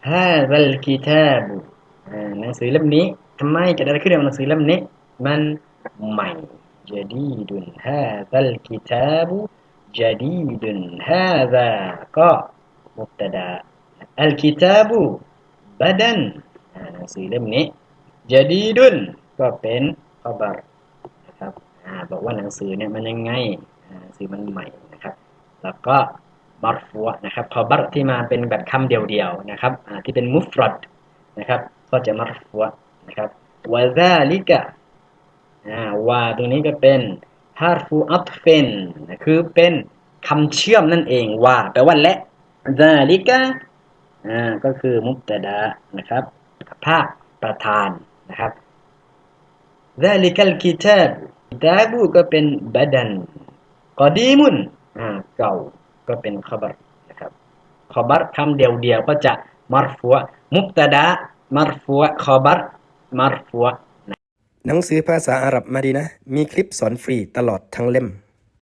ฮาซัลกิตาบุหนังสือเล่มนี้ทำไมเกิดอะไรขึ้นกับหนังสือเล่มนี้มันใหม่จดีดุนฮาซัลกิตาบุจดีดุนฮาซาก็มุบตะดาอัลกิตาบุบัดันหนังสือเล่มนี้จดีดุนก็เป็นขบารนะครับบอกว่าหนังสือเนี่ยมันยังไงหนังสือมันใหม่นะครับแล้วก็มัรฟัวนะครับขบารที่มาเป็นแบบคำเดียวๆนะครับที่เป็นมุฟรดนะครับก็จะมัรฟัวนะครับวะซาลิกะว่าตรงนี้ก็เป็นฮาร์ฟูอัตเฟนคือเป็นคำเชื่อมนั่นเองว่าแปลว่าและซาลิกะก็คือมุบตะดานะครับภาคประธานนะครับ ذلك الكتاب กิตาบูก็เป็นบัดันกอดีมุนเก่าก็เป็นขบัรนะครับขบัรคำเดียวก็จะมัรฟัวมุบตะดามัรฟัวขบัรมัรฟัวหนังสือภาษาอาหรับมาดีนะมีคลิปสอนฟรีตลอดทั้งเล่ม